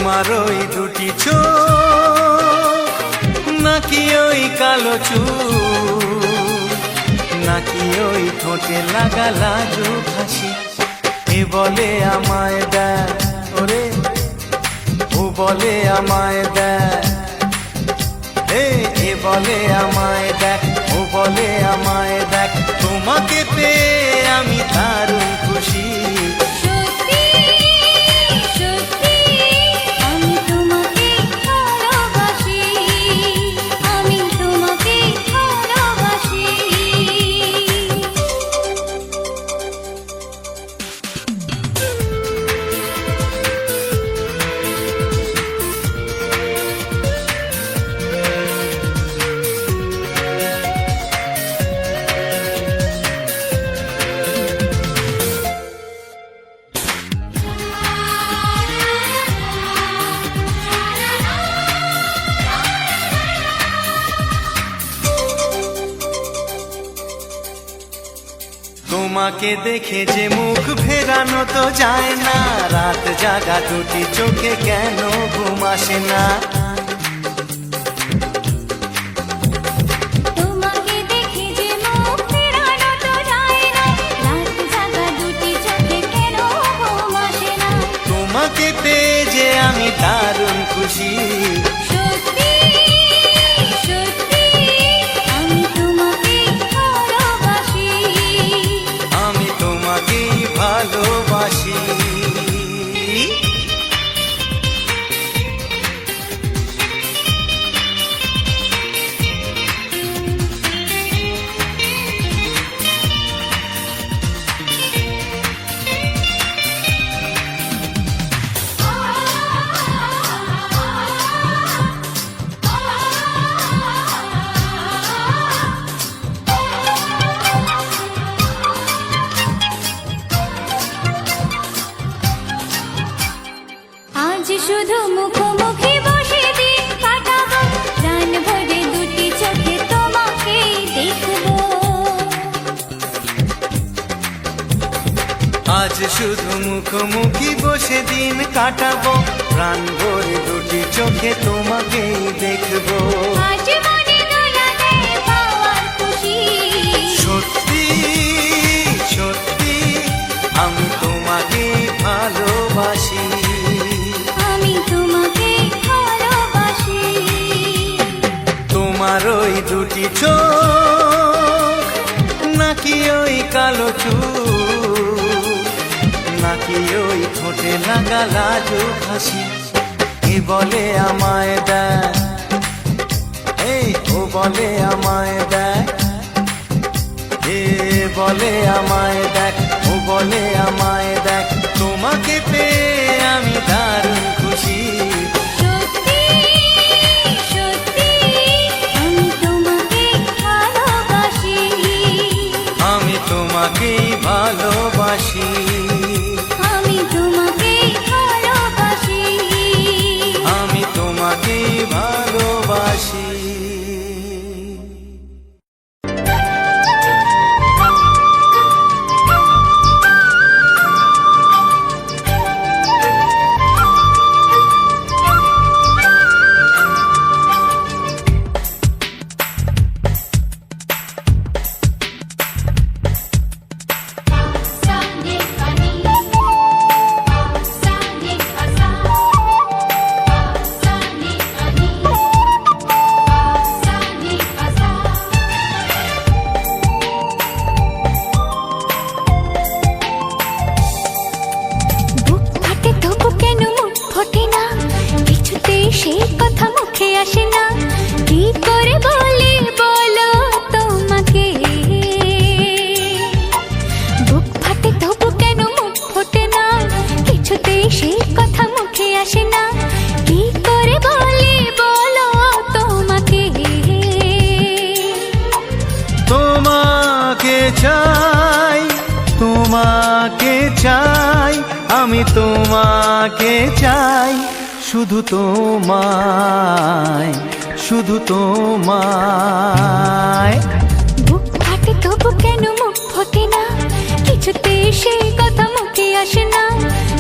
তোমার ওই দুটি চোখ, নাকি ওই কালো চুল, নাকি ওই ঠোঁটে লাগা লাজুক হাসি। এ বলে আমায় দেখ ওরে, ও বলে আমায় দেখ, এ বলে আমায় দেখ, ও বলে আমায় দেখ, তোমাকে পেয়ে আমি দারুণ খুশি। তোমাকে দেখে যে মুখ ফেরানো তো যায় না, রাত জাগা দুটি চোখে কেন ঘুম আসে না। তোমাকে দেখে যে মুখ ফেরানো তো যায় না, রাত জাগা দুটি চোখে কেন ঘুম আসে না। তোমাকে পেয়ে যে আমি দারুণ খুশি। ভালোবাসি। আজ শুধু মুখোমুখি বসে দিন কাটাবো, প্রাণ ভরে দুটি চোখে তোমাকে দেখবো। আজ শুধু মুখোমুখি বসে দিন কাটাবো, প্রাণ ভরে দুটি চোখে তোমাকেই দেখবো। আজ মনে দোলা দেয় পাওয়ার খুশি। সত্যি সত্যি আমি তোমাকে ভালোবাসি। আমি তোমাকে ভালোবাসি। তোমার ওই দুটি চোখ, নাকি ওই কালো চুল, নাকি ওই ঠোঁটে লাগা লাজুক হাসি। এ বলে আমায় দেখ, ও বলে আমায় দেখ, এ বলে আমায় দেখ, ও বলে আমায় দেখ, তোমাকে পেয়ে আমি দারুণ খুশি। সত্যি সত্যি আমি তোমাকে ভালোবাসি। আমি তোমাকেই ভালোবাসি। আমি তোমাকে ভালোবাসি। আমি তোমাকেই ভালোবাসি। চাই, তোমাকে চাই, আমি তোমাকে চাই, শুধু তোমায়, শুধু তোমায়। বুক ফাটে তবু কেন মুখ ফোটে না, কিছুতে সেই কথা মুখে আসে না,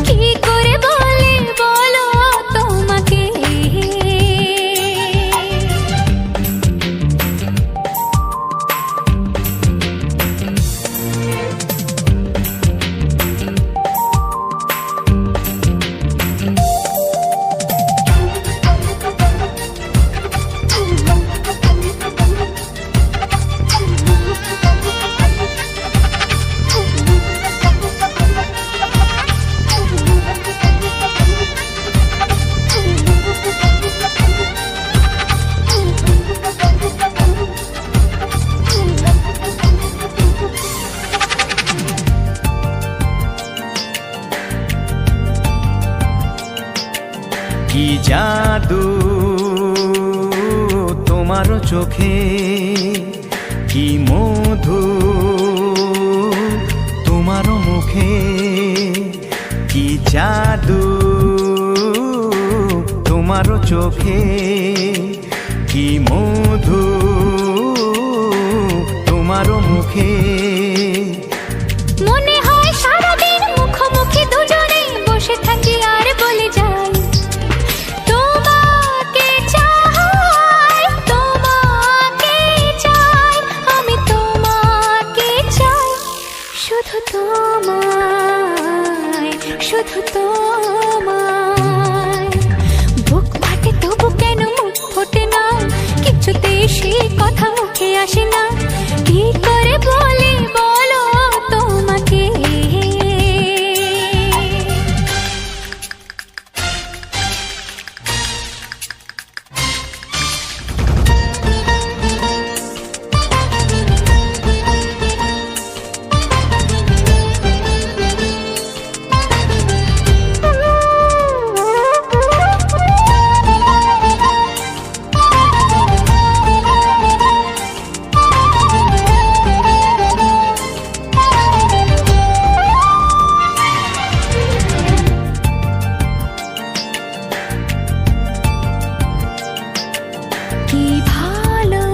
কি করে বলে বলো তোমাকে। কি জাদু তোমারও চোখে, কি মধু তোমারও মুখে, কি জাদু তোমারও চোখে, কি মধু তোমারও মুখে। মনে হয় সারাদিন মুখোমুখি দুজনে বসে থাকি আর বলে যাই তোমাকে চাই, তোমাকে চাই, আমি তোমাকে চাই, শুধু তোমায়, শুধু তোমায়। বুক ফাটে তবু কেন মুখ ফোটে না, কিছুতেই সে কথা মুখে আসে না, কি করে বলে বলো তোমাকে। কি ভালো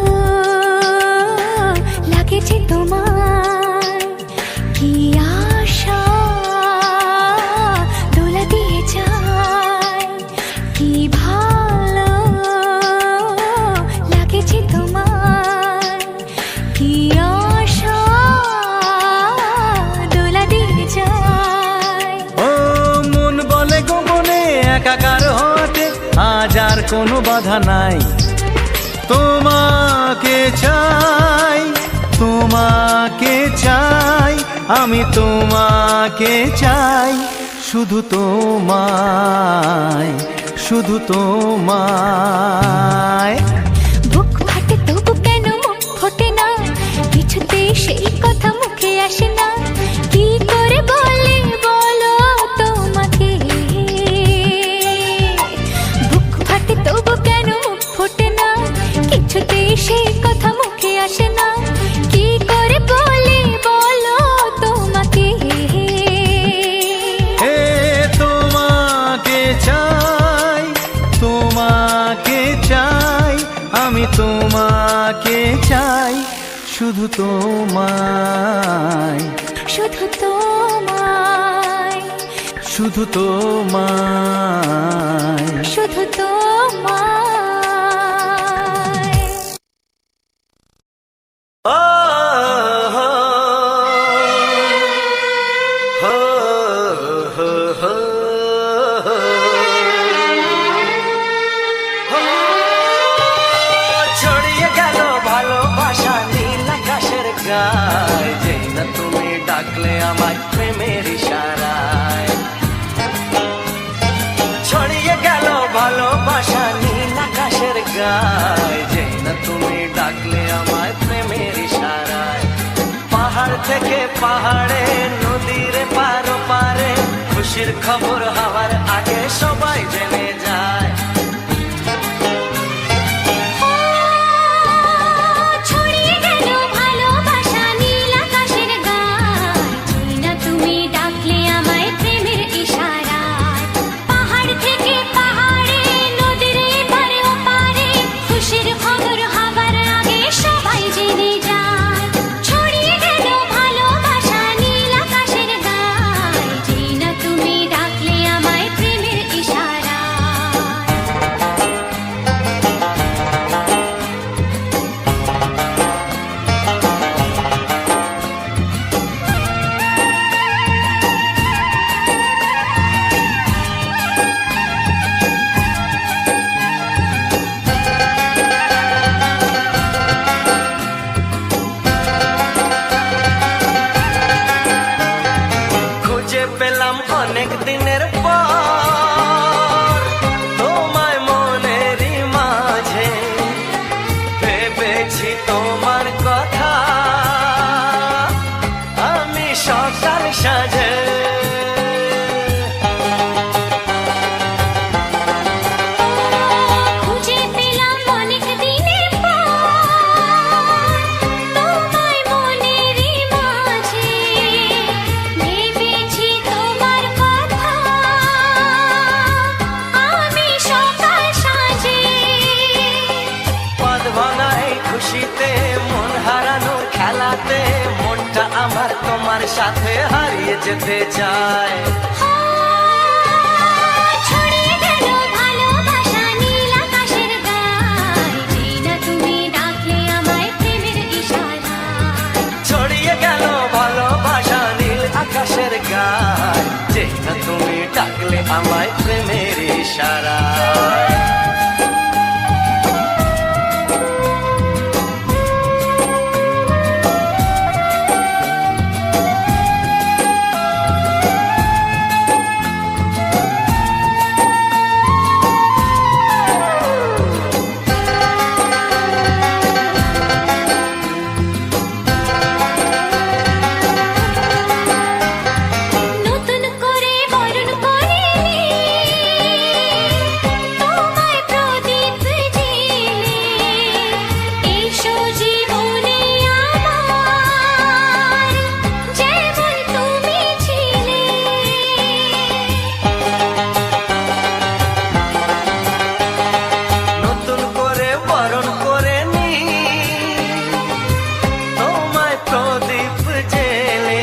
লাগেছে তোমার, কি আশা দোলা দিয়ে যায়, কি ভালো লাগেছে তোমার, কি আশা দোলা দিয়ে যায়। ও মন বলে গোপনে একাকার হতে আজ আর কোনো বাধা নাই, তোমাকে চাই, তোমাকে চাই, আমি তোমাকে চাই, শুধু তোমায়, শুধু তোমায়। বুক ফাটে তবু কেন মুখ ফোটে না, কিছুতেই সেই কথা মুখে আসে না, কি করে বলে বলো তোমাকে। বুক ফাটে তবু কেন মুখ ফোটে না, কিছুতেই সেই কথা মুখে আসে না, কি করে বলে বলো তোমাকে। হে তোমাকে চাই, তোমাকে চাই, আমি তোমাকে চাই, শুধু তোমায়, শুধু তোমায়, শুধু তোমায়। শুধু তোমায়। ছড়িয়ে গেল ভালোবাসা নীল আকাশের গায়, যেই না তুমি ডাকলে আমায় প্রেমের ইশারায়। ছড়িয়ে গেল ভালোবাসা নীল আকাশের গায়, যেই না তুমি ডাকলে আমায় প্রেমের ইশারায়। পাহাড় থেকে পাহাড়ে, নদীর পারো পারে, খুশির খবর হওয়ার আগে সবাই জেনে যায়। ছড়িয়ে গেল ভালোবাসা নীল আকাশের গায়, যেই না তুমি ডাকলে আমায় প্রেমের ইশারায়। পাহাড় থেকে পাহাড়ে, নদীর এপারে ওপারে, খুশির খবর হবার আগে সবাই জেনে যায়। ছড়িয়ে গেল ভালোবাসা নীল আকাশের গায়, যেই না তুমি ডাকলে আমায় প্রেমের তোমার সাথে হারিয়ে যেতে চায়। ছড়িয়ে গেল ভালোবাসা নীল আকাশের গায়, যেই না তুমি ডাকলে আমায় প্রেমের ইশারায়। ছড়িয়ে গেল ভালোবাসা নীল আকাশের গায়, যেই না তুমি ডাকলে আমায় প্রেমের ইশারায়। নতুন করে বরণ করে তোমায় প্রদীপ জেলে, এসো জীবনে আমার যেমন তুমি ছিলে। নতুন করে বরণ করে নি তোমায় প্রদীপ জেলে,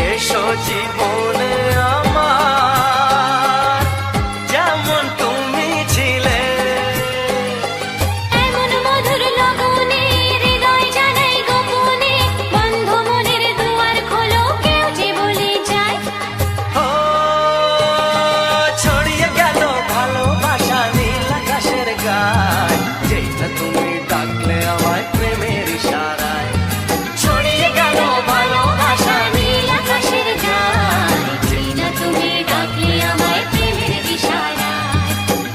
এসো জীবনে আমার যেমন তুমি ছিলে। এমন মধুর লগনে হৃদয় জানাই গোপনে, বন্ধ মনের দুয়ার খোলো কেউ যে বলে যায়। ও ছড়িয়ে গেল ভালোবাসা নীল আকাশের গায়, যেই না তুমি ডাকলে আমায় প্রেমের ইশারায়। ছড়িয়ে গেল ভালোবাসা নীল আকাশের গায়, যেই না তুমি ডাকলে আমায় প্রেমের ইশারায়।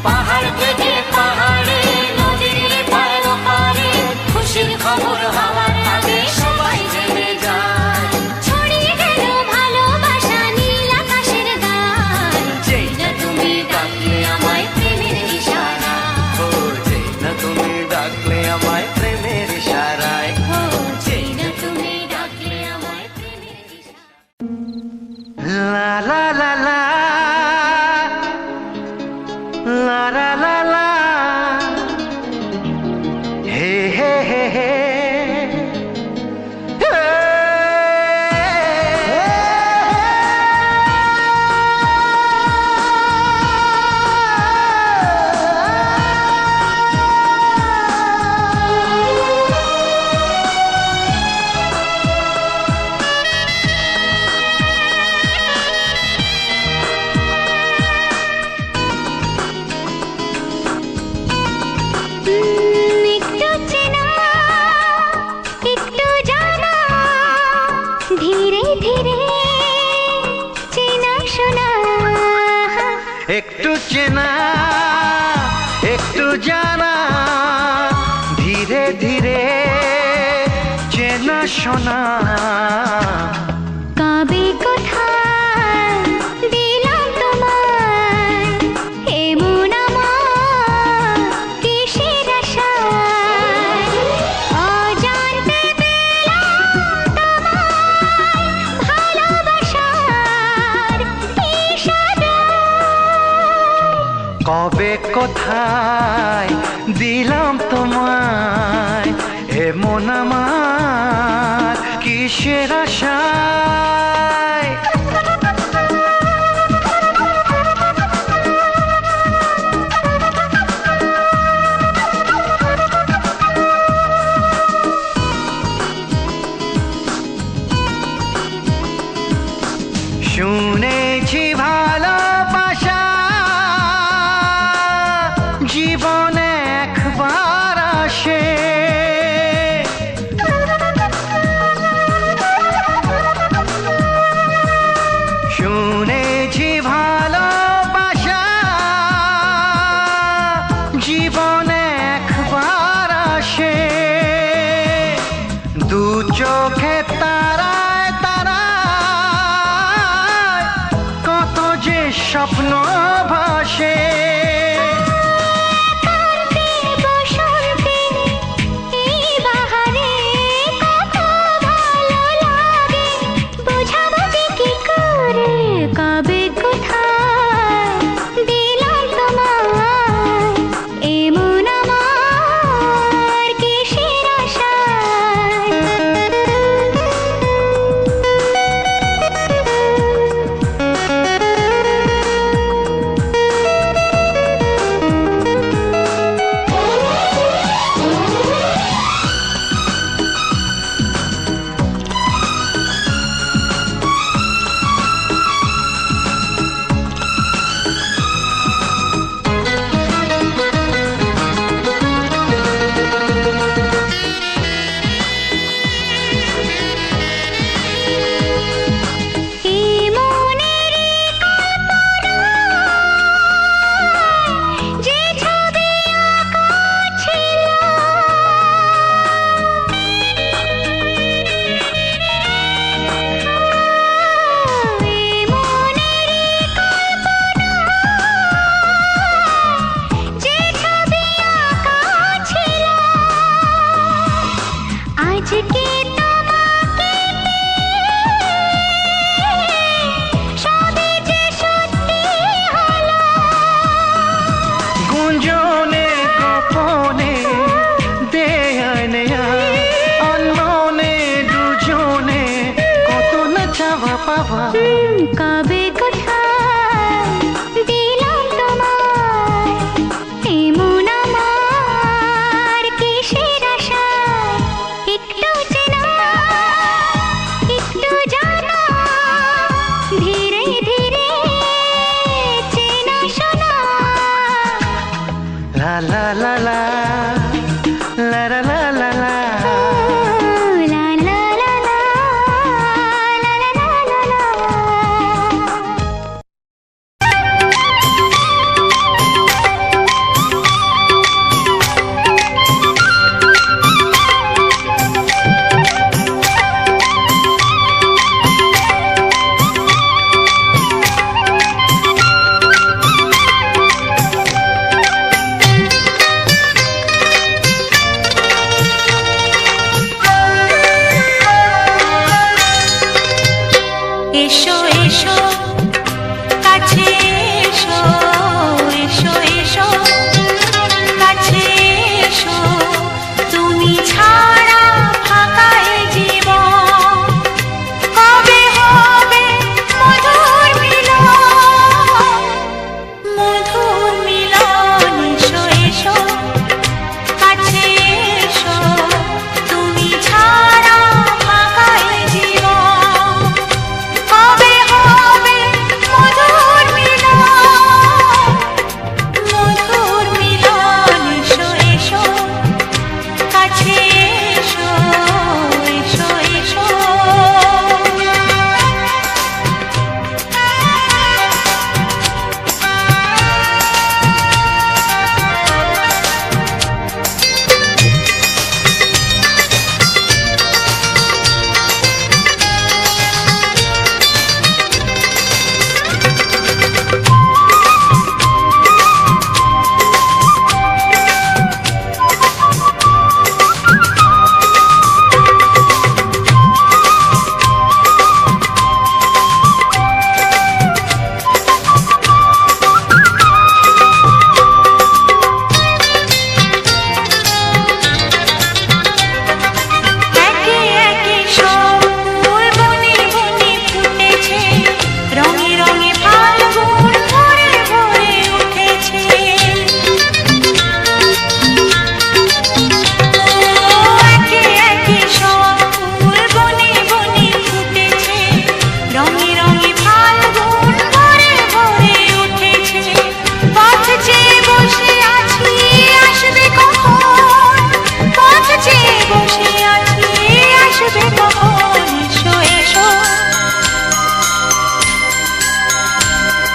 পাহাড় থেকে পাহাড়ে নদীর পার ওপারে খুশির খবর হওয়ার আগে সবাই জেনে যায়। ছড়িয়ে গেল ভালোবাসা নীল আকাশের গায়, যেই না তুমি ডাকলে আমায় প্রেমের ইশারায়। ও যেই না তুমি ডাকলে আমায় প্রেমের ইশারায়। ও যেই না তুমি ডাকলে আমায় প্রেমের ইশারায়। লা লা লা লা লা লা লা লা হে হে হে হে একটু চেনা একটু জানা, ধীরে ধীরে চেনা শোনা। একটু চেনা একটু জানা, ধীরে ধীরে চেনা শোনা। কবে কোথায় দিলাম তোমায় এমন আমার কিসের আশায়, অজান্তে পেলাম তোমায় ভালোবাসার ইশারায়। কবে কোথায় দিলাম তোমায় এমন আমার কিসের আশায়। শুনেছি ভালোবাসা জীবনে একবার আসে, শুনেছি ভালোবাসা জীবনে একবার আসে। দু চোখে তারায় তারায় কত যে স্বপ্ন ভাসে। বসন্তে এই বাহারে কত ভালো লাগে, বোঝাবো যে কি করে। কবে কোথায় দিলাম তোমায় এমন আমার কিসের আশায়।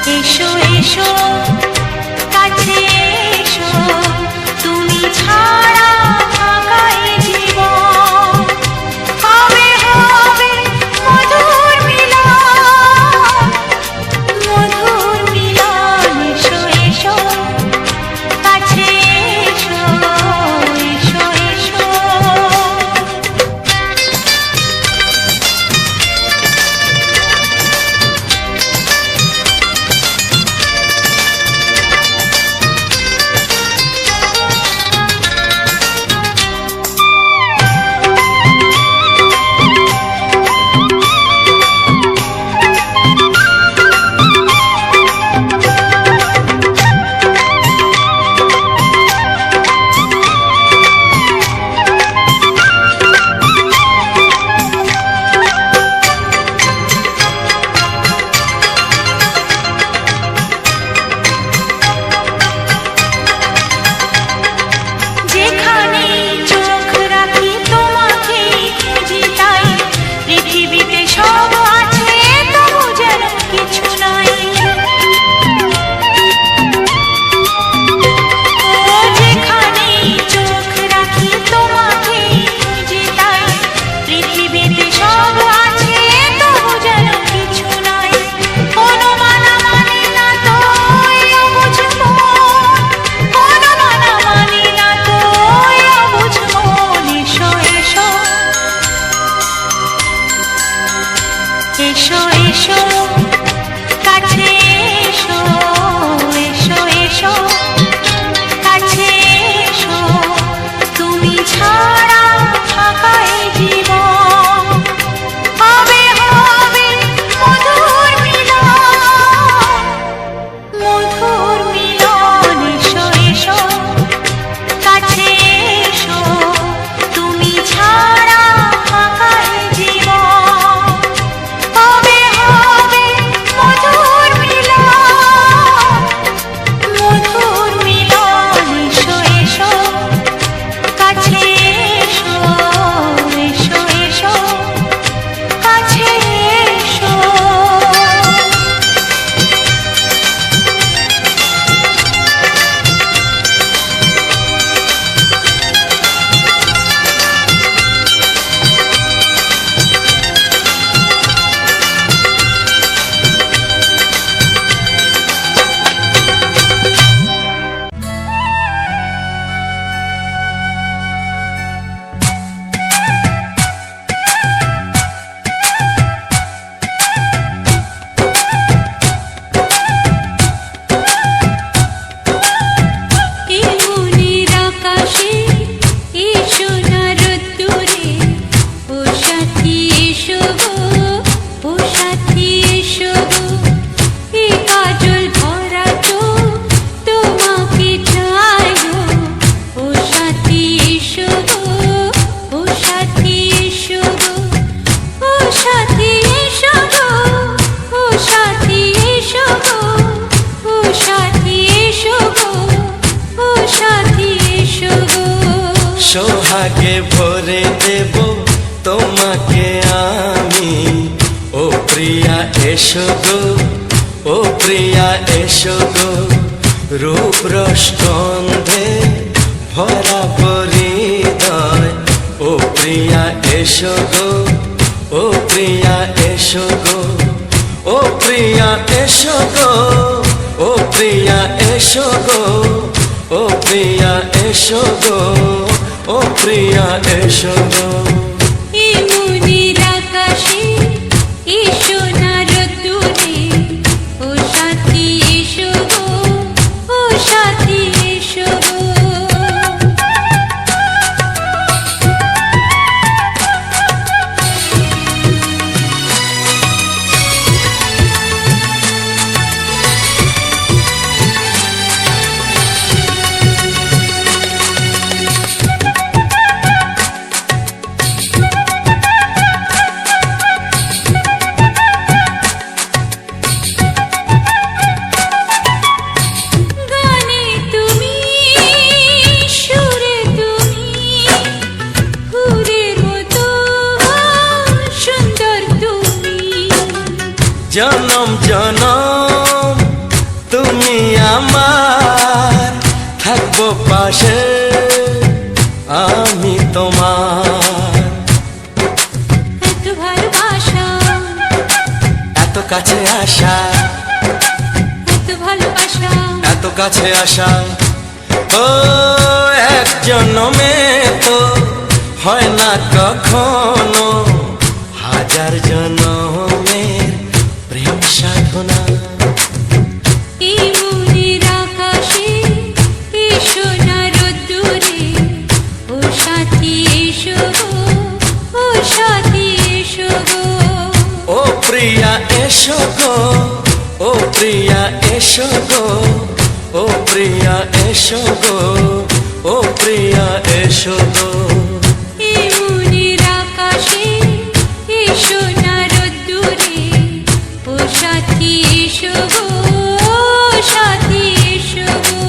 এসো এসো কাছে এসো তুমি ছাড়া ফাঁকা এ জীবন হবে হবে মধুর মিলন মধুর মিলন এসো এসো কাছে এসো এসো এসো যেখানে চোখ রাখি তোমাকে খুঁজি তাই পৃথিবীতে সব আছে তবু যেন কিছু নাই ও যেখানে চোখ রাখি তোমাকে খুঁজি তাই পৃথিবীতে সব আছে তবু যেন কিছু নাই কোনো মানা মানে না তো অবুঝ মন কোনো মানা মানে না তো অবুঝ মন এসো এসো এসো এসো কাছে এসো এসো এসো কাছে এসো তুমি ছাড়া ফাঁকা এ জীবন হবে হবে মধুর মিলন মধুর মিলন এসো এসো কাছে এসো তুমি ছাড়া ফাঁকা এ জীবন হবে হবে মধুর মিলন মধুর মিলন এসো এসো কাছে এসো এসো এসো কাছে এসো এই মনের আকাশে এসো না রোদ্দুরে ও সাথী এসো গো ও সাথী এসো গো এই কাজল ভরা চোখ তোমাকে চাই গো ও সাথী এসো গো ও সাথী এসো গো ও সাথী এসো গো ও সাথী এসো গো ও সাথী এসো গো ও সাথী এসো গো সোহাগে ভরে দেব তোমাকে আমি ও প্রিয়া এসো গো ও প্রিয়া এসো গো রূপ রসগন্ধে ভরা পরিদয় ও প্রিয়া এসো গো ও প্রিয়া এসো গো ও প্রিয়া এসো গো ও প্রিয়া এসো গো ও প্রিয়া এসো গো ও প্রিয়া এসো গো এই মনের আকাশে এসো না রোদ্দুরে ও সাথী এসো গো ও সাথী এসো গো ভালোবাসে আমি তোমার। এত ভালোবাসা, এত কাছে আসা, এত ভালোবাসা, এত কাছে আসা, ও এক জন্মে তো হয় না কখনো, হাজার জন্মের প্রেম সাধনা। এই মনের আকাশে এই সোনার রোদ্দুরে, ও সাথী এসো গো, ও সাথী এসো গো। ও প্রিয়া এসো গো, ও প্রিয়া এসো গো, ও প্রিয়া এসো গো, ও প্রিয়া এসো গো। এই মনের আকাশে এই সোনার রোদ্দুরে, ও সাথী এসো গো, ও সাথী এসো গো।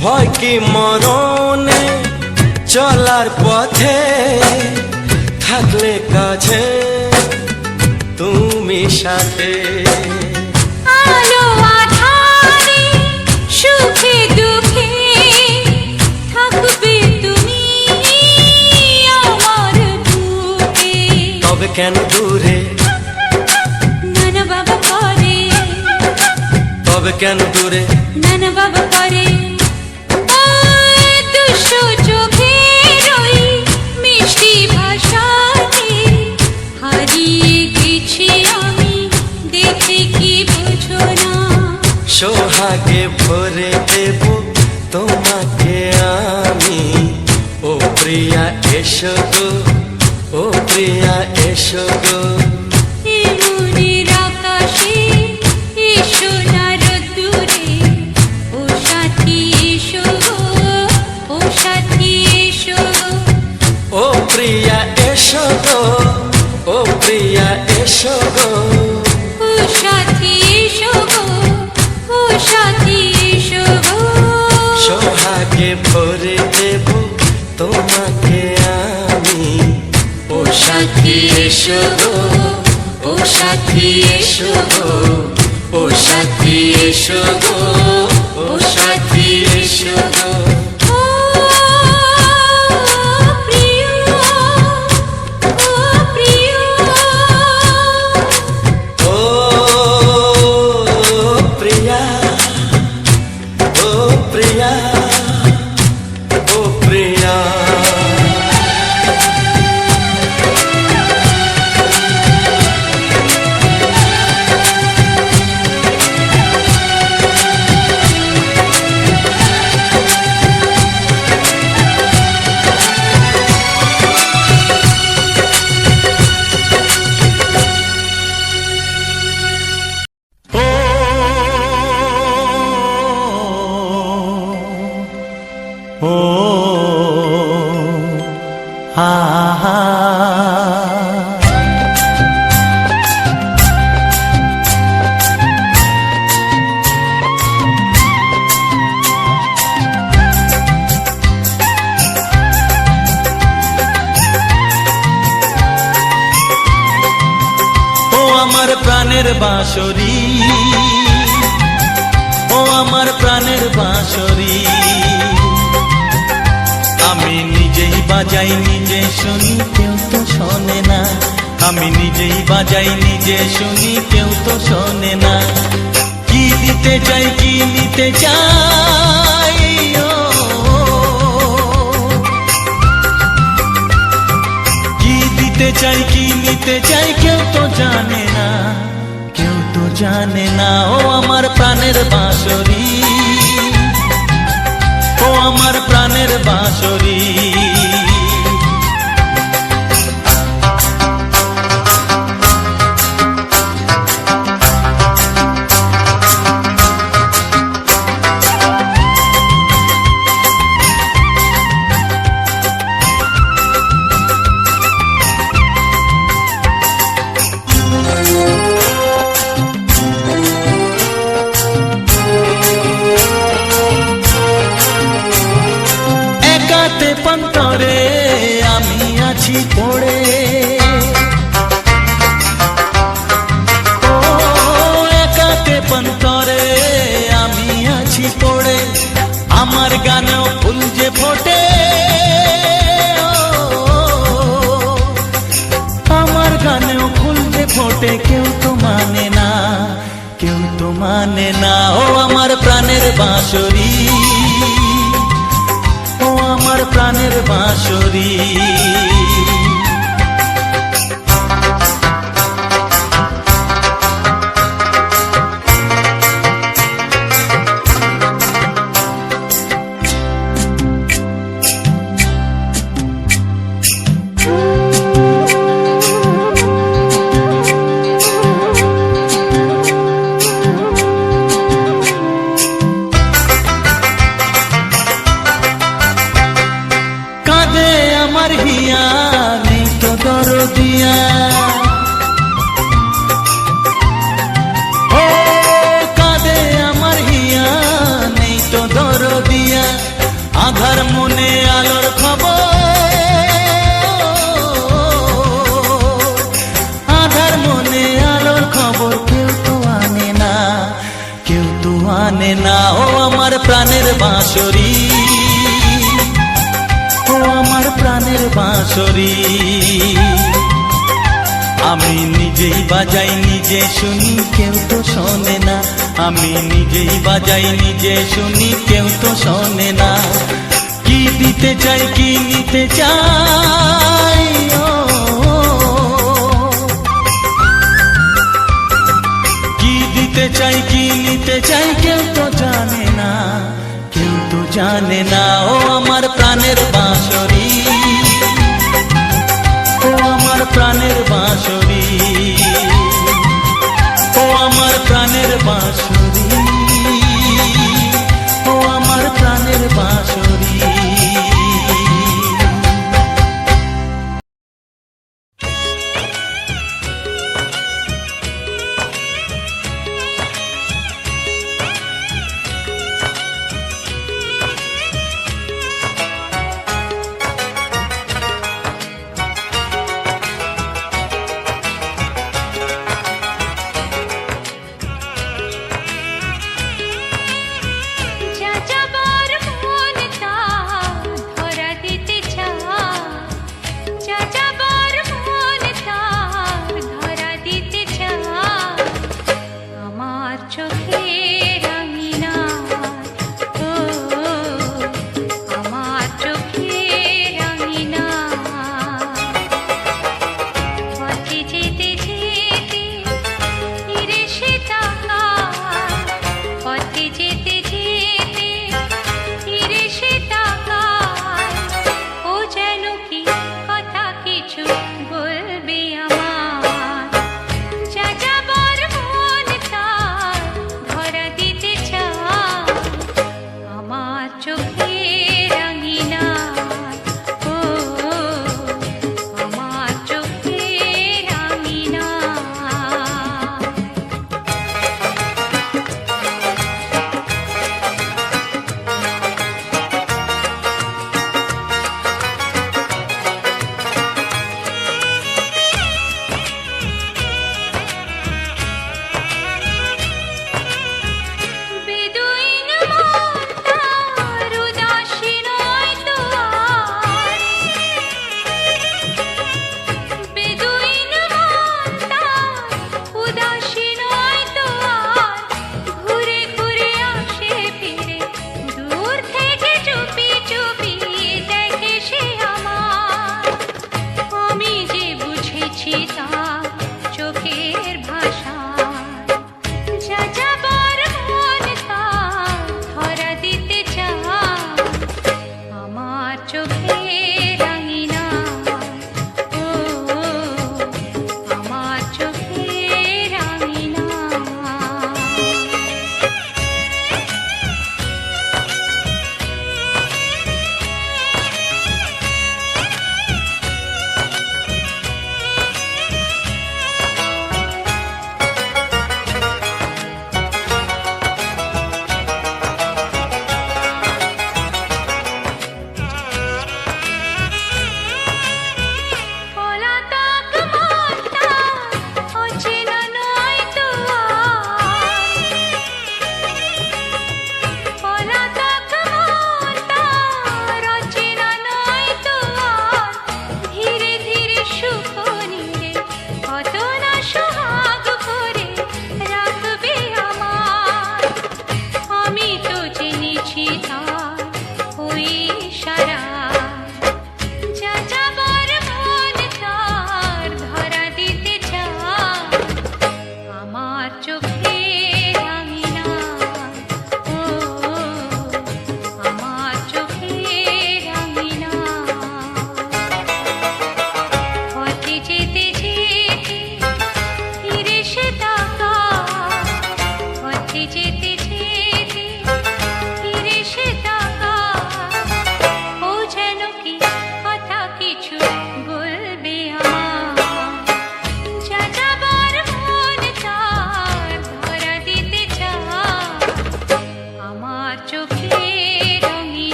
ভয় কি মরণে চলার পথে, থাকলে কাছে তুমি সাথে। আলো আঁধারে সুখে দুঃখে থাকবে তুমি আমার বুকে। তবে কেন দূরে, নানা বাবা করে, তবে কেন দূরে, নানা বাবা করে। ওই দুশো চোখের ওই মিষ্টি ভাষাতে হারিয়ে গেছি আমি, দেখে কি বুঝো না। সোহাগে ভরে দেব তোমাকে আমি, ও প্রিয়া এসো গো, ও প্রিয়া এসো গো। এই মনের আকাশে এই সোনার রোদ্দুরে, ও সাথী এসো গো, ও সাথী এসো গো। ও প্রিয়া এসো গো, ও প্রিয়া এসো গো। ও সাথী এসো গো, ও সাথী এসো গো। সোহাগে ভরে দেব তোমাকে আমি, ও সাথী এসো গো, ও সাথী এসো গো, ও সাথী এসো গো, ও সাথী এসো গো। ও প্রিয়, ও প্রিয়, ও প্রিয়া, ও প্রিয়া, ও প্রিয়া। ও আহা, ও আমার প্রাণের বাঁশরি, ও আমার প্রাণের বাঁশরি, আমি নিজেই বাজাই নিজে শুনি কেউ তো শোনে না, আমি নিজেই বাজাই নিজে শুনি কেউ তো শোনে না। কি দিতে চাই কি নিতে চাই, ও কি দিতে চাই কি নিতে চাই কেউ তো জানে না, কেউ তো জানে না। ও আমার প্রাণের বাঁশরি, ও আমার প্রাণের বাঁশরি। আছি পড়ে, ও একাতে পন্তরে আমি আছি পড়ে, আমার গানেও ফুল যে ফোটে, আমার গানেও ফুল যে ফোটে, কেউ তো মানে না, কেউ তো মানে না। ও আমার প্রাণের বাঁশরি, ও আমার প্রাণের বাঁশরি। কাঁদে আমার হিয়া, নেই তো দরদিয়া, ও কাঁদে আমার হিয়া, নেই তো দরদিয়া, আধার মনে আলোর খবর, আধার মনে আলোর খবর কেউ তো আনে না, কেউ তো আনে না। ও আমার প্রাণের বাঁশরি, ও আমার প্রাণের বাঁশরি। আমি নিজেই বাজাই নিজে শুনি, কেউ তো শোনে না, আমি নিজেই বাজাই নিজে শুনি, কেউ তো শোনে না। কি দিতে চাই কি নিতে চাই, ও কি দিতে চাই কি নিতে চাই, কেউ তো জানে না, কেউ তো জানে না। ও আমার প্রাণের বাঁশরি, ও আমার প্রাণের বাঁশরি, ও আমার প্রাণের বাঁশরি, ও আমার প্রাণের বাঁশরি।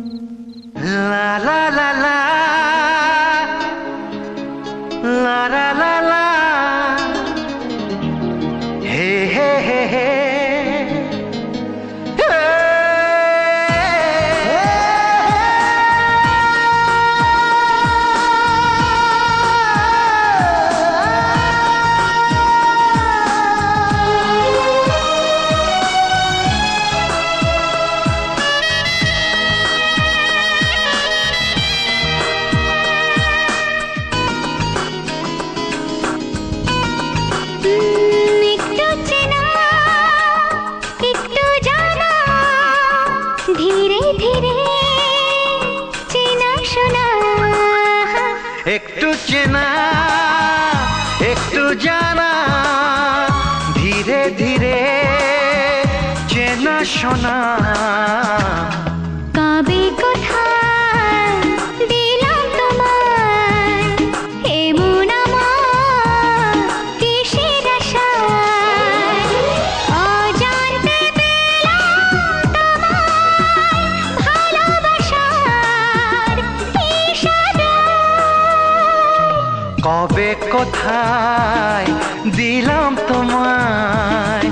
লা লা লা লা লা লা লা লা হে হে হে হে একটু চেনা একটু জানা ধীরে ধীরে চেনা শোনা একটু চেনা একটু জানা ধীরে ধীরে চেনা শোনা কবে কোথায় দিলাম তোমায় এমন আমার কিসের আশায় অজান্তে পেলাম তোমায় ভালোবাসার ইশারায় কবে কোথায় দিলাম তোমায়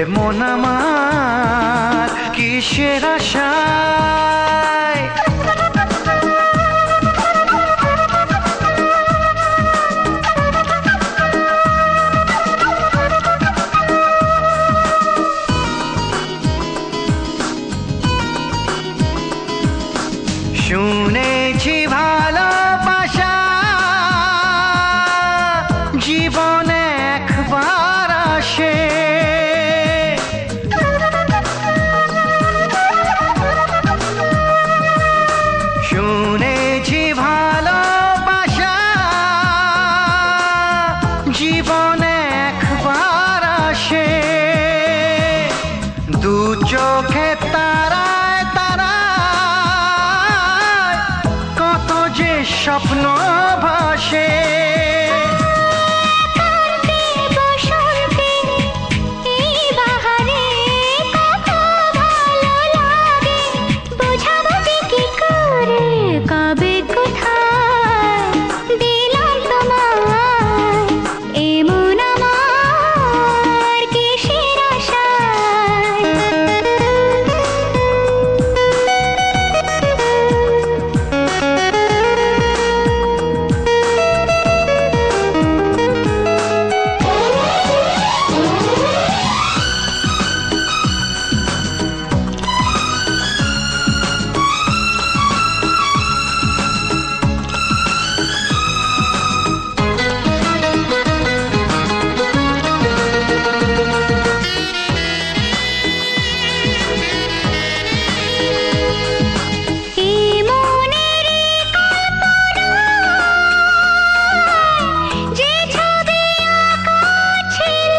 এমন আমার কিসের আশায় শুনেছি ভালোবাসা জীবনে একবার আসে শুনেছি ভালোবাসা জীবনে একবার আসে দু চোখে তারায় তারায় কত যে স্বপ্ন ভাসে কান্তি বসন্তে এই বাহারে কত ভালো লাগে বোঝাবো যে কি করে কবে কোথায় দিলাম তোমায় এমন আমার কিসের আশায় এই মনেরই কল্পনায় যে ছবি আঁকা ছিল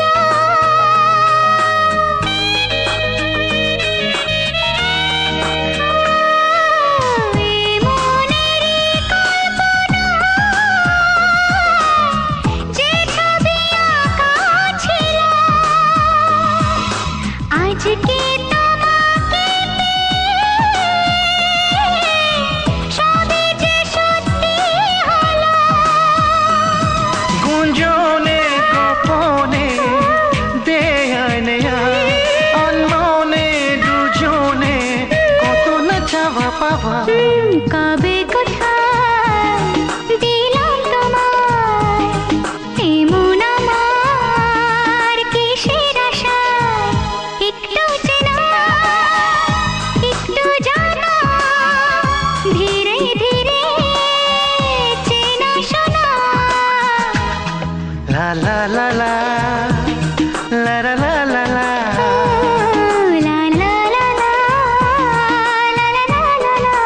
এই মনেরই কল্পনায় যে ছবি আঁকা ছিল আজকে তোমাকে সবই যে সত্যি হলো গুঞ্জনে গোপনে দেয়ায় নেয়ায় অন্যনে দুজনে কত না চাওয়া পাওয়া কবে কোথায় দিলাম তোমায় এমন আমার কিসের আশায় একটু চেনা একটু জানা ধীরে ধীরে চেনা শোনা লা লা লা লা লা লা লা লা লা লা লা লা লা লা লা লা লা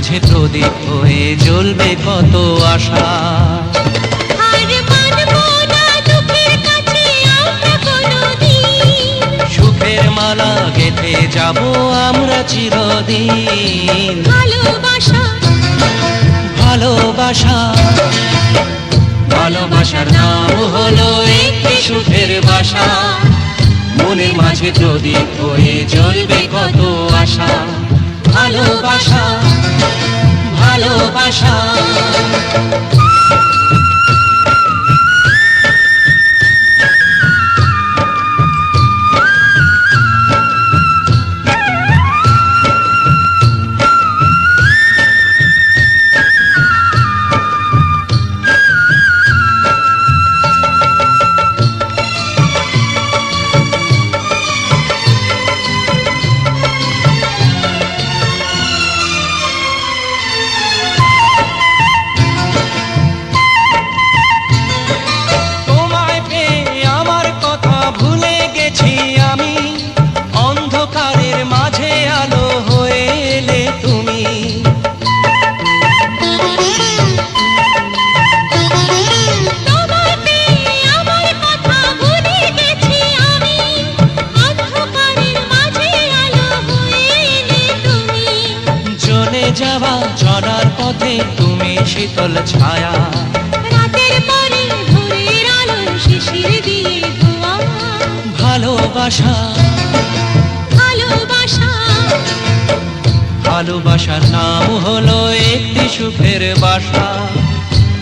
মাঝে প্রদীপ হয়ে জ্বলবে কত আশা। আর মানবো না দুঃখের কাছে আমরা কোনোদিন, সুখের মালা গেঁথে যাব আমরা চিরদিন। ভালোবাসা ভালোবাসা ভালোবাসার নাম হলো একটি সুখের বাসা, মনের মাঝে প্রদীপ হয়ে জ্বলবে কত আশা। ভালোবাসা ভালোবাসা তোমায় পেয়ে আমার কথা ভুলে গেছি আমি, অন্ধকারের মাঝে আলো হয়ে এলে তুমি। তোমায় পেয়ে আমার কথা ভুলে গেছি আমি, অন্ধকারের মাঝে আলো হয়ে এলে তুমি। চলে যাওয়া চলার পথে তুমি শীতল ছায়া, রাতের পরে ভোরের আলো শিশির দিয়ে ধোয়া। ভালোবাসা ভালোবাসা ভালোবাসার নাম হলো একটি সুখের বাসা,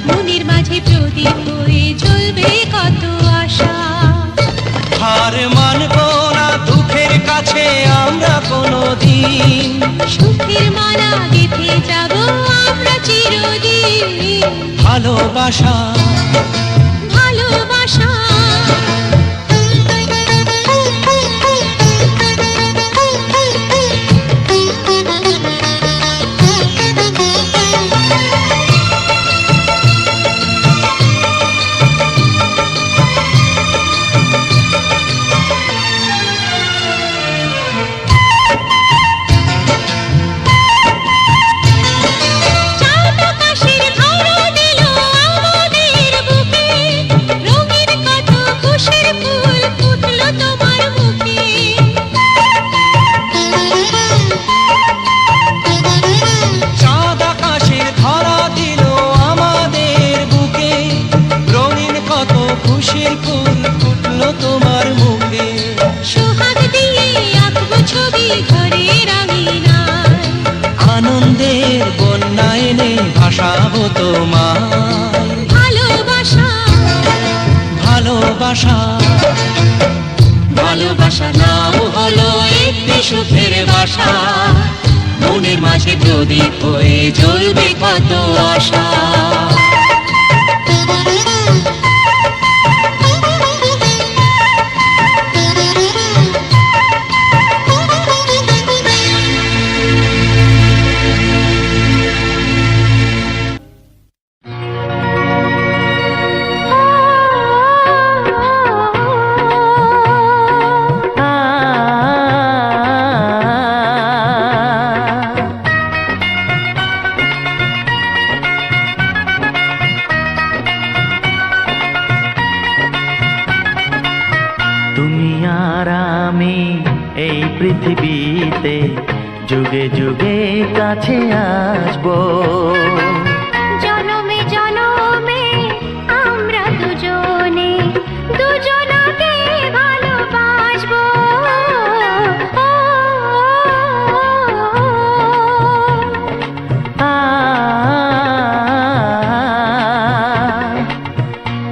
মনের মাঝে প্রদীপ হয়ে জ্বলবে কত আশা। হার মানবো না দুঃখের কাছে আমরা কোনোদিন। সুখের মালা গেঁথে যাব আমরা চিরদিন। ভালোবাসা ভালোবাসা চাঁদ আকাশের ধরা দিল আমাদের বুকে, রঙিন কত খুশির ফুল ফুটলো তোমার মুখে। চাঁদ আকাশের ধরা দিল আমাদের বুকে, রঙিন কত খুশির ফুল ফুটলো তোমার মুখে। সোহাগ দিয়ে আঁকবো ছবি ঘরের আঙিনায়, আনন্দের বন্যা এনে ভাসাবো তোমায়। ভালোবাসা ভালোবাসা ভালোবাসার নাম হলো একটি সুখের বাসা, মনের মাঝে প্রদীপ হয়ে জ্বলবে কত আশা। তুমি আর আমি এই পৃথিবীতে যুগে যুগে কাছে আসবো। জনমে জনমে আমরা দুজনে দুজনাকে ভালোবাসবো।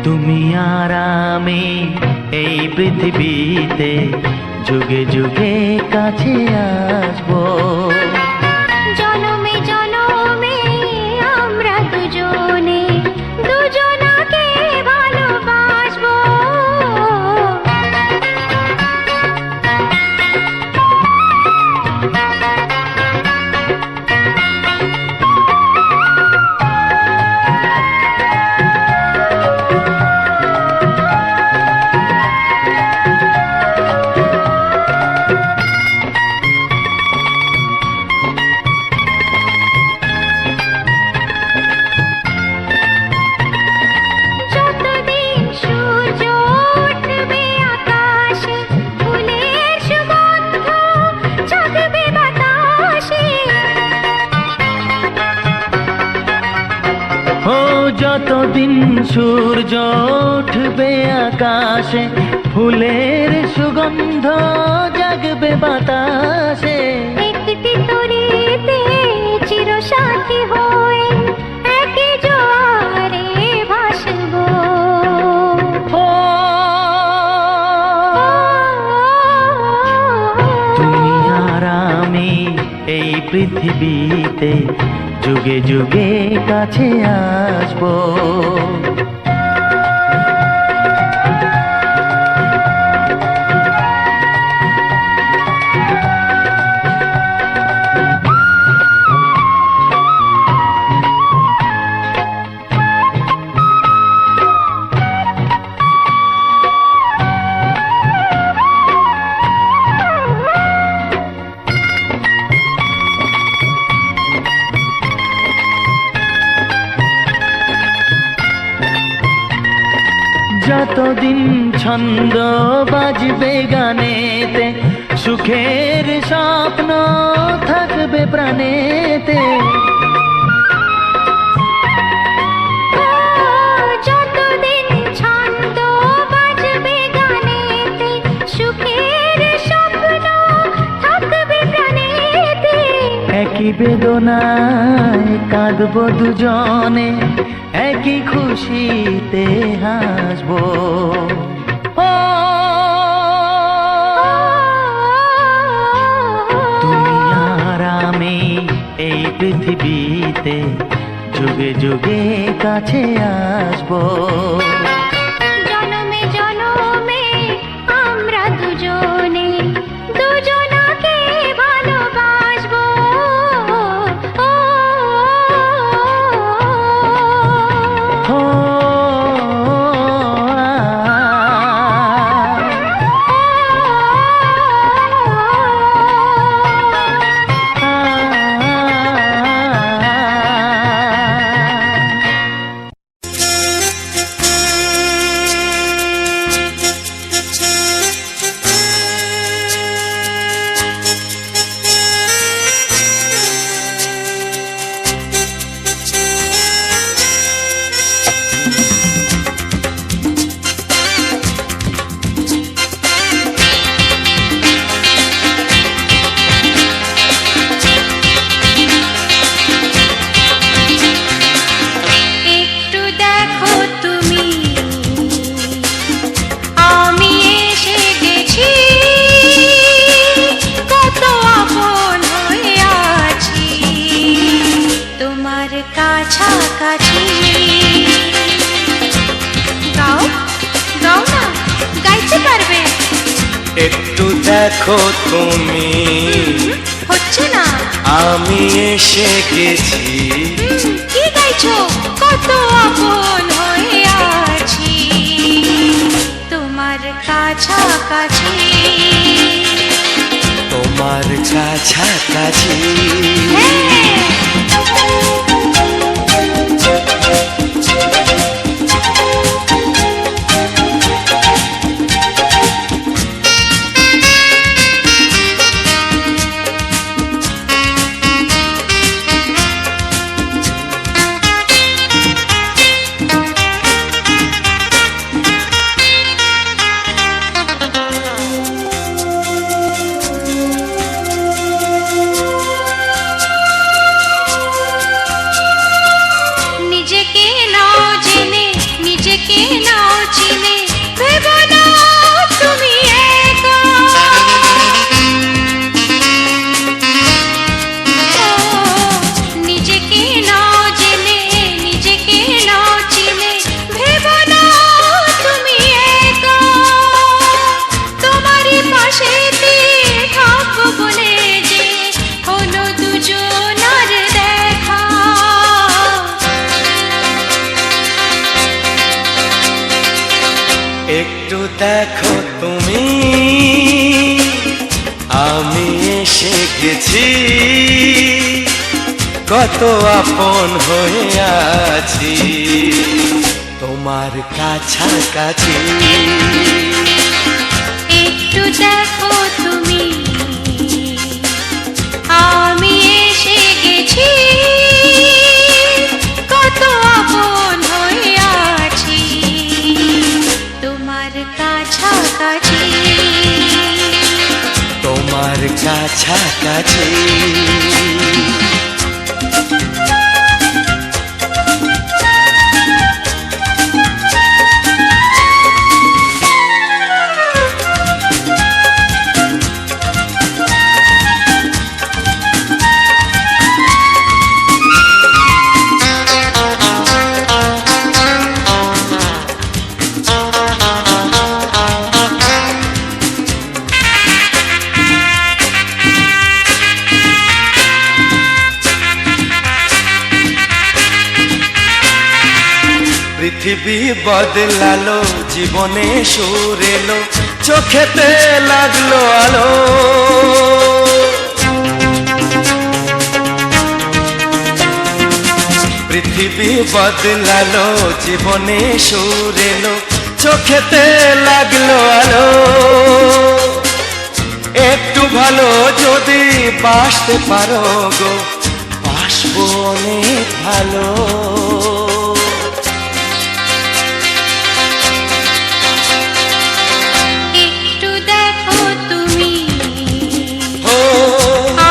তুমি আর আমি এই পৃথিবীতে যুগে যুগে কাছে আসবো। জনমে জনমে আমরা দুজনে দুজনাকে ভালোবাসবো। সূর্য উঠবে আকাশে, ফুলের সুগন্ধ জাগবে বাতাসে। একটি তরিতে চিরসাথী হয়ে একই জোয়ারে ভাসবো। ও তুমি আর আমি এই পৃথিবীতে যুগে যুগে কাছে আসবো। যতদিন ছন্দ বাজবে গানেতে, সুখের স্বপ্ন থাকবে প্রাণেতে। যতদিন ছন্দ বাজবে গানেতে, সুখের স্বপ্ন থাকবে প্রাণেতে। একই বেদনায় কাঁদবো দুজনে, একই খুশিতে হাসবো। ও তুমি আর আমি এই পৃথিবীতে যুগে যুগে কাছে আসবো। জনমে জনমে আমরা দুজনে দুজনাকে ভালোবাসবো। কাছাকাছি গাও গাও না, গাইতে পারবে? একটু দেখো তুমি, হচ্ছে না। আমি এসে গেছি। কি গাইছো? কত আপন হয়ে আছি তোমার কাছাকাছি, তোমার কাছাকাছি। একটু দেখো তুমি, আমি এসে গেছি। কত আপন হয়ে আছি তোমার কাছাকাছি। একটু দেখো তুমি, আমি এসে গেছি। কত আপন হয়ে আছি কাছাকাছি। পৃথিবী বদলালো, জীবনে সুর এলো, চোখেতে লাগলো আলো। পৃথিবী বদলালো, জীবনে সুর এলো, চোখেতে লাগলো আলো। একটু ভালো যদি বাসতে পারো গো, বাসবো অনেক ভালো। একটু দেখো তুমি,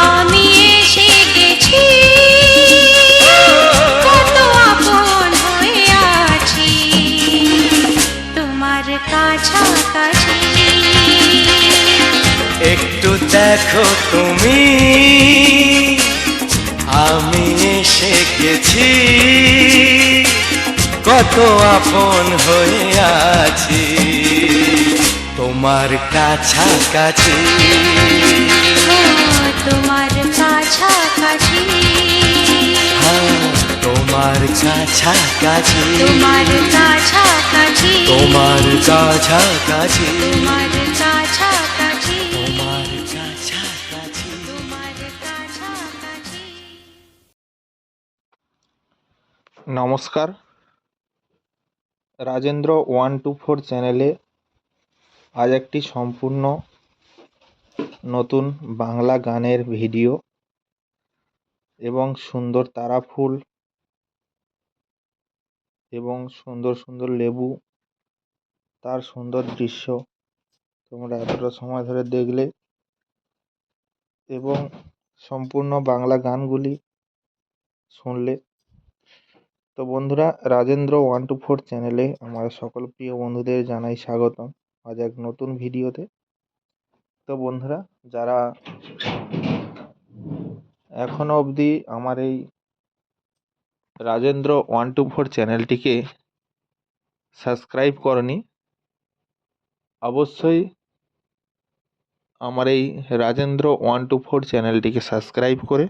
আমি এসে গেছি, কত আপন হয়ে আছি তোমার কাছাকাছি। একটু দেখো তুমি, আমি এসে গেছি, কত আপন হয়ে আছি তোমার কাছাকাছি। তোমার কাছাকাছি, তোমার কাছাকাছি, তোমার কাছাকাছি, তোমার কাছাকাছি, তোমার কাছাকাছি, তোমার কাছাকাছি। তোমার কাছাকাছি। নমস্কার, রাজেন্দ্র 124 চ্যানেলে আজ একটি সম্পূর্ণ নতুন বাংলা গানের ভিডিও এবং সুন্দর তারা ফুল এবং সুন্দর সুন্দর লেবু, তার সুন্দর দৃশ্য তোমরা এতটা সময় ধরে দেখলে এবং সম্পূর্ণ বাংলা গানগুলি শুনলে। তো বন্ধুরা, রাজেন্দ্র 124 চ্যানেলে আমার সকল প্রিয় বন্ধুদের জানাই স্বাগতম আজ এক নতুন ভিডিওতে। তো বন্ধুরা, যারা এখনো অবধি আমার এই রাজেন্দ্র 124 চ্যানেলটিকে সাবস্ক্রাইব করনি, অবশ্যই আমার এই রাজেন্দ্র 124 চ্যানেলটিকে সাবস্ক্রাইব করে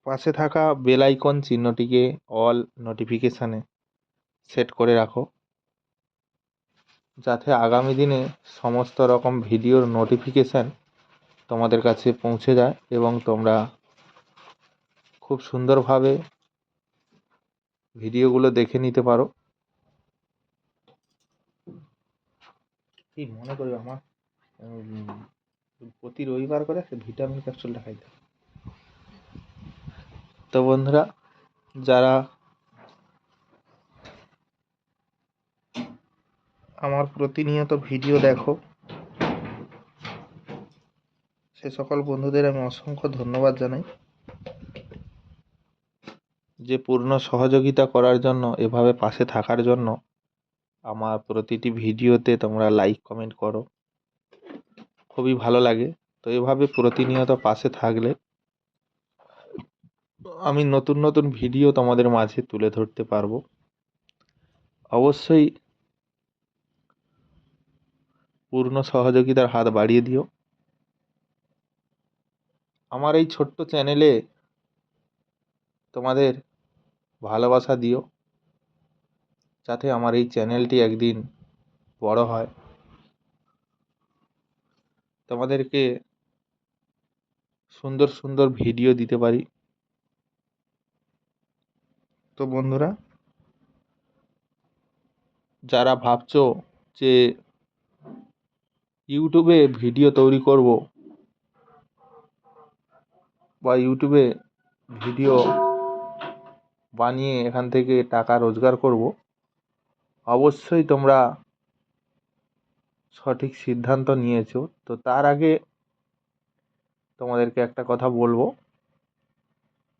পাশে থাকা বেল আইকন চিহ্নটিকে অল নোটিফিকেশানে সেট করে রাখো, যাতে আগামী দিনে সমস্ত রকম ভিডিওর নোটিফিকেশান তোমাদের কাছে পৌঁছে যায় এবং তোমরা খুব সুন্দরভাবে ভিডিওগুলো দেখে নিতে পারো। কি মনে করি আমার প্রতি রবিবার করে ভিটামিন ক্যাপসুলটা খাইতে। তো বন্ধুরা, যারা আমার প্রতিনিয়ত ভিডিও দেখো সে সকল বন্ধুদের আমি অসংখ্য ধন্যবাদ জানাই, যে পূর্ণ সহযোগিতা করার জন্য, এভাবে পাশে থাকার জন্য। আমার প্রতিটি ভিডিওতে তোমরা লাইক কমেন্ট করো, খুবই ভালো লাগে। তো এভাবে প্রতিনিয়ত পাশে থাকলে আমি নতুন নতুন ভিডিও তোমাদের মাঝে তুলে ধরতে পারবো। অবশ্যই পূর্ণ সহযোগিতার হাত বাড়িয়ে দিও। আমার এই ছোট্ট চ্যানেলে তোমাদের ভালোবাসা দিও, যাতে আমার এই চ্যানেলটি একদিন বড় হয়, তোমাদেরকে সুন্দর সুন্দর ভিডিও দিতে পারি। তো বন্ধুরা, যারা ভাবছো যে ইউটিউবে ভিডিও তৈরি করব বা ইউটিউবে ভিডিও বানিয়ে এখান থেকে টাকা রোজগার করব, অবশ্যই তোমরা সঠিক সিদ্ধান্ত নিয়েছো। তো তার আগে তোমাদেরকে একটা কথা বলবো,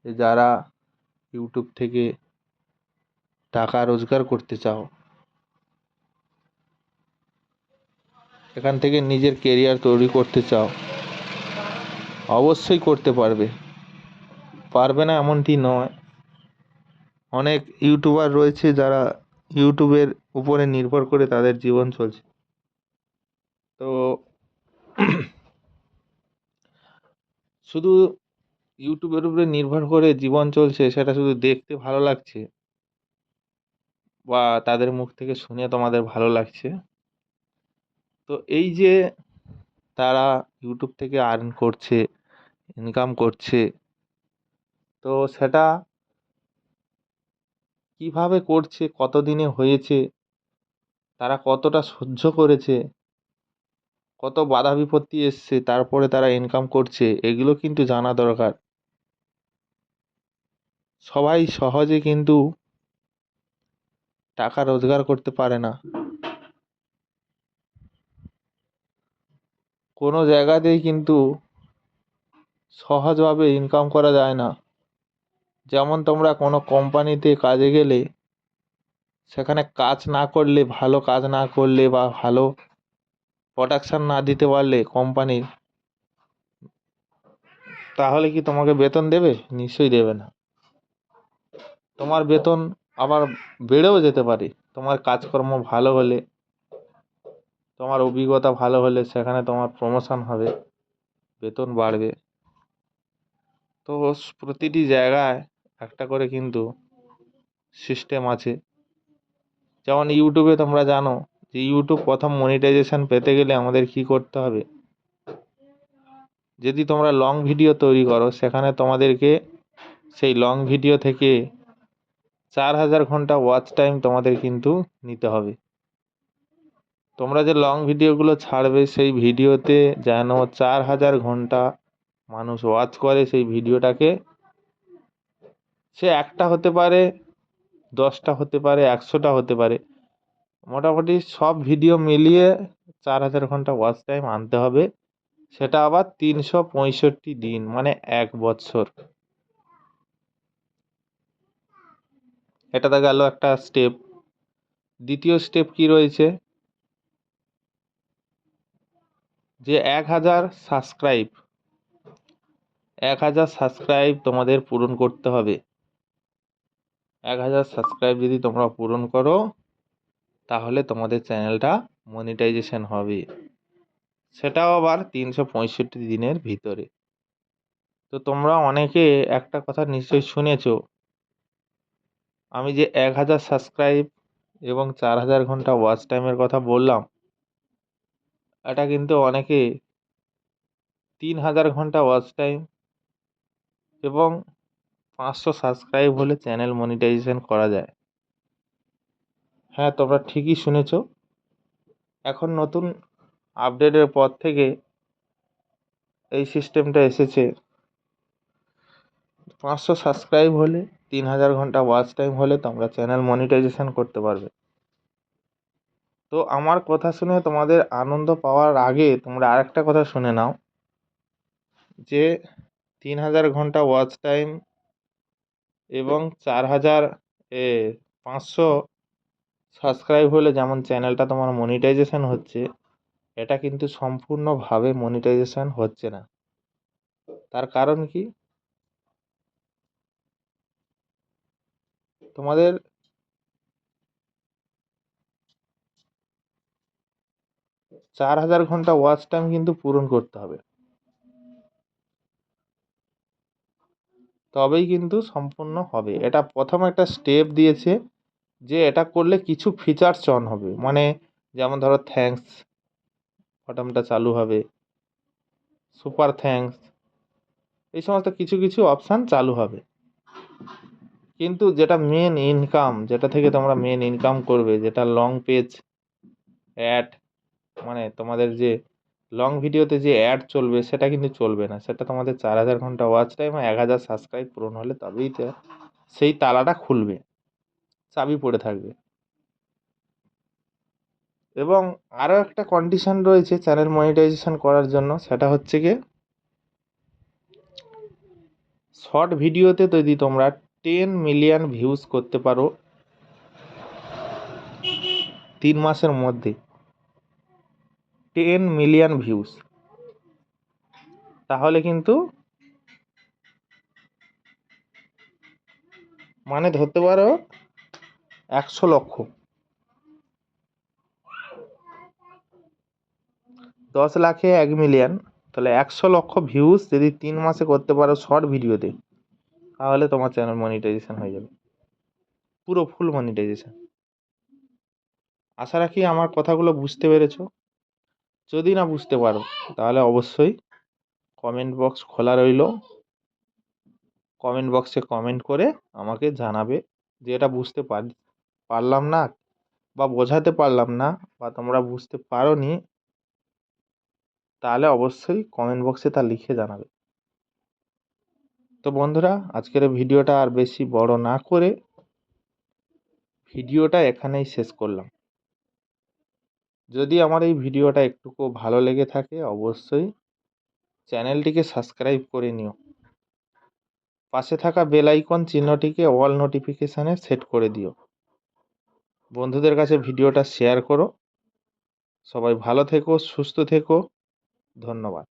যে যারা ইউটিউব থেকে টাকা রোজগার করতে চাও, এখান থেকে নিজের কেরিয়ার তৈরি করতে চাও, অবশ্যই করতে পারবে। পারবে না এমনটি নয়। অনেক ইউটিউবার রয়েছে যারা ইউটিউবের উপরে নির্ভর করে তাদের জীবন চলছে। তো শুধু ইউটিউবের উপরে নির্ভর করে জীবন চলছে, সেটা শুধু দেখতে ভালো লাগছে বা তাদের মুখ থেকে শুনে তোমাদের ভালো লাগছে, তো এই যে তারা ইউটিউব থেকে আর্ন করছে, ইনকাম করছে, তো সেটা কিভাবে করছে, কতদিনে হয়েছে, তারা কতটা সহ্য করেছে, কত বাধা বিপত্তি এসছে, তারপরে তারা ইনকাম করছে, এগুলো কিন্তু জানা দরকার। সবাই সহজে কিন্তু টাকা রোজগার করতে পারে না। কোনো জায়গাতেই কিন্তু সহজভাবে ইনকাম করা যায় না। যেমন তোমরা কোনো কোম্পানিতে কাজে গেলে, সেখানে কাজ না করলে, ভালো কাজ না করলে বা ভালো প্রোডাকশন না দিতে পারলে কোম্পানির, তাহলে কি তোমাকে বেতন দেবে? নিশ্চয়ই দেবে না। তোমার বেতন আবার বেড়েও যেতে পারে তোমার কাজকর্ম ভালো হলে, তোমার অভিজ্ঞতা ভালো হলে সেখানে তোমার প্রমোশন হবে, বেতন বাড়বে। তো প্রতিটি জায়গায় একটা করে কিন্তু সিস্টেম আছে। যেমন ইউটিউবে তোমরা জানো যে ইউটিউব প্রথম মনিটাইজেশন পেতে গেলে আমাদের কি করতে হবে। যদি তোমরা লং ভিডিও তৈরি করো, সেখানে তোমাদেরকে সেই লং ভিডিও থেকে 4000 ঘন্টা ওয়াচ টাইম তোমাদের কিন্তু নিতে হবে। তোমরা যে লং ভিডিওগুলো ছাড়বে, সেই ভিডিওতে যেন 4000 ঘন্টা মানুষ ওয়াচ করে সেই ভিডিওটাকে। সে একটা হতে পারে, 10টা হতে পারে, 100টা হতে পারে, মোটামুটি সব ভিডিও মিলিয়ে 4000 ঘন্টা ওয়াচ টাইম আনতে হবে। সেটা আবার 365 দিন, মানে 1 বছর। এটা তো গেল একটা স্টেপ। দ্বিতীয় স্টেপ কি রয়েছে, যে 1000 সাবস্ক্রাইব তোমাদের পূরণ করতে হবে। 1000 সাবস্ক্রাইব যদি তোমরা পূরণ করো, তাহলে তোমাদের চ্যানেলটা মনিটাইজেশন হবে। সেটাও আবার 365 দিনের ভিতরে। তো তোমরা অনেকে একটা কথা নিশ্চয়ই শুনেছো, আমি যে 1000 সাবস্ক্রাইব এবং 4000 ঘন্টা ওয়াচ টাইমের কথা বললাম, এটা কিন্তু অনেকে 3000 ঘন্টা ওয়াচ টাইম এবং 500 সাবস্ক্রাইব হলে চ্যানেল মনিটাইজেশন করা যায়। হ্যাঁ, তোমরা ঠিকই শুনেছো। এখন নতুন আপডেটের পর থেকে এই সিস্টেমটা এসেছে। 500 সাবস্ক্রাইব হলে, 3000 ঘন্টা ওয়াচ টাইম হলে তোমরা চ্যানেল মনিটাইজেশন করতে পারবে। তো আমার কথা শুনে তোমাদের আনন্দ পাওয়ার আগে তোমরা আরেকটা কথা শুনে নাও, যে 3000 ঘন্টা ওয়াচ টাইম এবং 500 সাবস্ক্রাইব হলে যেমন চ্যানেলটা তোমার মনিটাইজেশন হচ্ছে, এটা কিন্তু সম্পূর্ণভাবে মনিটাইজেশন হচ্ছে না। তার কারণ কি, তোমাদের 4000 ঘন্টা ওয়াচ টাইম কিন্তু পূরণ করতে হবে, তবেই কিন্তু সম্পূর্ণ হবে। এটা প্রথম একটা স্টেপ দিয়েছে, যে এটা করলে কিছু ফিচার্স অন হবে, মানে যেমন ধরো থ্যাঙ্কস বাটনটা চালু হবে, সুপার থ্যাঙ্কস, এই সমস্ত কিছু কিছু অপশান চালু হবে। কিন্তু যেটা মেন ইনকাম, যেটা থেকে তোমরা মেন ইনকাম করবে, যেটা লং পেজ অ্যাড, মানে তোমাদের যে লং ভিডিওতে যে অ্যাড চলবে, সেটা কিন্তু চলবে না। সেটা তোমাদের 4000 ঘন্টা ওয়াচ টাইম আর 1000 সাবস্ক্রাইব পূরণ হলে তবেই সেই তালাটা খুলবে, চাবি পড়ে থাকবে। এবং আরও একটা কন্ডিশন রয়েছে চ্যানেল মনিটাইজেশন করার জন্য, সেটা হচ্ছে গিয়ে শর্ট ভিডিওতে যদি তোমরা 10 মিলিয়ন ভিউজ করতে পারো 3 মাসের মধ্যে, 10 মিলিয়ন ভিউজ, তাহলে কিন্তু মানে ধরতে পারো 100 লক্ষ, 10 লাখে 1 মিলিয়ন, তাহলে 100 লক্ষ ভিউজ যদি 3 মাসে করতে পারো শর্ট ভিডিওতে, তাহলে তোমার চ্যানেল মনিটাইজেশন হয়ে যাবে, পুরো ফুল মনিটাইজেশন। আশা রাখি আমার কথাগুলো বুঝতে পেরেছো। যদি না বুঝতে পারো তাহলে অবশ্যই কমেন্ট বক্স খোলা রইল, কমেন্ট বক্সে কমেন্ট করে আমাকে জানাবে যে এটা বুঝতে পারলাম না বা বোঝাতে পারলাম না বা তোমরা বুঝতে পারোনি, তাহলে অবশ্যই কমেন্ট বক্সে তা লিখে জানাবে। তো বন্ধুরা, আজকের ভিডিওটা আর বেশি বড় না করে ভিডিওটা এখানেই শেষ করলাম। যদি আমার এই ভিডিওটা একটুকু ভালো লেগে থাকে অবশ্যই চ্যানেলটিকে সাবস্ক্রাইব করে নিও, পাশে থাকা বেল আইকন চিহ্নটিকে অল নোটিফিকেশানে সেট করে দিও, বন্ধুদের কাছে ভিডিওটা শেয়ার করো। সবাই ভালো থেকো, সুস্থ থেকো, ধন্যবাদ।